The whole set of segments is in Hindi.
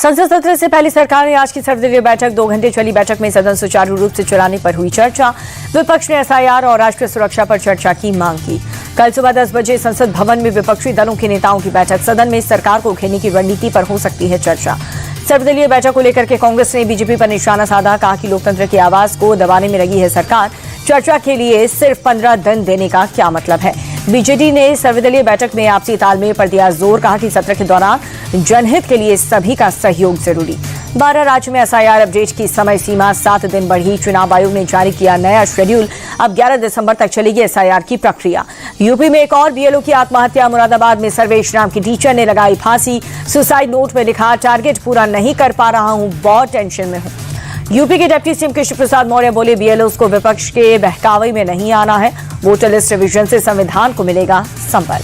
संसद सत्र से पहले सरकार ने आज की सर्वदलीय बैठक 2 घंटे चली बैठक में सदन सुचारू रूप से चलाने पर हुई चर्चा। विपक्ष ने एसआईआर और राष्ट्रीय सुरक्षा पर चर्चा की मांग की। कल सुबह 10 बजे संसद भवन में विपक्षी दलों के नेताओं की बैठक। सदन में सरकार को घेरने की रणनीति पर हो सकती है चर्चा। सर्वदलीय बैठक को लेकर के कांग्रेस ने बीजेपी पर निशाना साधा। कहा कि लोकतंत्र की आवाज को दबाने में लगी है सरकार। चर्चा के लिए सिर्फ 15 दिन देने का क्या मतलब है। बीजेडी ने सर्वदलीय बैठक में आपसी तालमेल पर दिया जोर। कहा कि सत्र के दौरान जनहित के लिए सभी का सहयोग जरूरी। 12 राज्य में एसआईआर अपडेट की समय सीमा 7 दिन बढ़ी। चुनाव आयोग ने जारी किया नया शेड्यूल। अब 11 दिसंबर तक चलेगी एसआईआर की प्रक्रिया। यूपी में एक और बीएलओ की आत्महत्या। मुरादाबाद में सर्वेश नाम की टीचर ने लगाई फांसी। सुसाइड नोट में लिखा, टारगेट पूरा नहीं कर पा रहा हूं, बहुत टेंशन में हूं। यूपी के डिप्टी सीएम कृष्ण प्रसाद मौर्य बोले, बीएलओस को विपक्ष के बहकावे में नहीं आना है। वोटर लिस्ट रिवीजन से संविधान को मिलेगा संबल।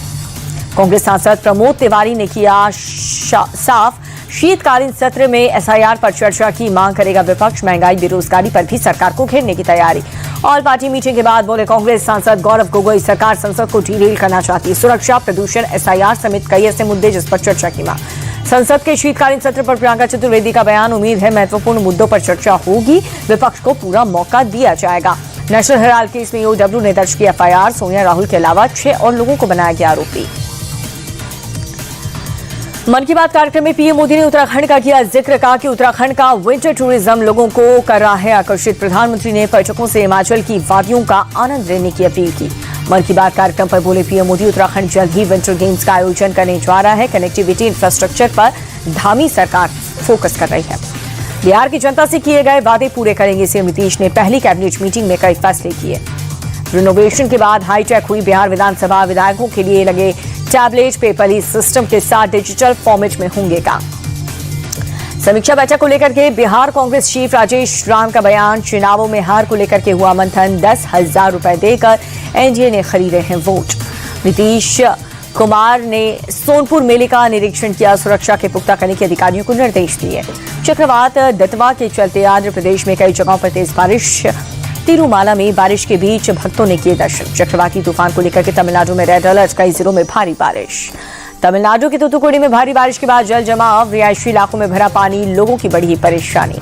कांग्रेस सांसद प्रमोद तिवारी ने किया साफ, शीतकालीन सत्र में एसआईआर पर चर्चा की मांग करेगा विपक्ष। महंगाई बेरोजगारी पर भी सरकार को घेरने की तैयारी। ऑल पार्टी मीटिंग के बाद बोले कांग्रेस सांसद गौरव गोगोई, सरकार संसद को डीरेल करना चाहती है। सुरक्षा, प्रदूषण, एसआईआर समेत कई ऐसे मुद्दे जिस पर चर्चा की मांग। संसद के शीतकालीन सत्र पर प्रियंका चतुर्वेदी का बयान, उम्मीद है महत्वपूर्ण मुद्दों पर चर्चा होगी। विपक्ष को पूरा मौका दिया जाएगा। नेशनल हेराल्ड केस में ईओडब्ल्यू ने दर्ज किया एफआईआर। सोनिया राहुल के अलावा 6 और लोगों को बनाया गया आरोपी। मन की बात कार्यक्रम में पीएम मोदी ने उत्तराखंड का किया जिक्र। कहा कि उत्तराखंड का विंटर टूरिज्म लोगों को कर रहा है आकर्षित। प्रधानमंत्री ने पर्यटकों से हिमाचल की वादियों का आनंद लेने की अपील की। मन की बात कार्यक्रम पर बोले पीएम मोदी, उत्तराखंड जल्द ही विंटर गेम्स का आयोजन करने जा रहा है। कनेक्टिविटी इंफ्रास्ट्रक्चर पर धामी सरकार फोकस कर रही है। बिहार की जनता से किए गए वादे पूरे करेंगे सीएम नीतीश ने पहली कैबिनेट मीटिंग में कई फैसले किए। रिनोवेशन के बाद हाईटेक हुई बिहार विधानसभा। विधायकों के लिए लगे टैबलेट पेपरलेस सिस्टम के साथ डिजिटल फॉर्मेट में होंगे काम। समीक्षा बैठक को लेकर के बिहार कांग्रेस चीफ राजेश राम का बयान, चुनावों में हार को लेकर के हुआ मंथन। 10,000 रुपए देकर एनडीए ने खरीदे हैं वोट। नीतीश कुमार ने सोनपुर मेले का निरीक्षण किया। सुरक्षा के पुख्ता करने के अधिकारियों को निर्देश दिए। चक्रवात दतवा के चलते आंध्र प्रदेश में कई जगहों पर तेज बारिश। तिरुमाला में बारिश के बीच भक्तों ने किए दर्शन। चक्रवाती तूफान को लेकर के तमिलनाडु में रेड अलर्ट, कई जिलों में भारी बारिश। तमिलनाडु के तूतुकुड़ी में भारी बारिश के बाद जल जमाव, रिहायशी इलाकों में भरा पानी, लोगों की बढ़ी परेशानी।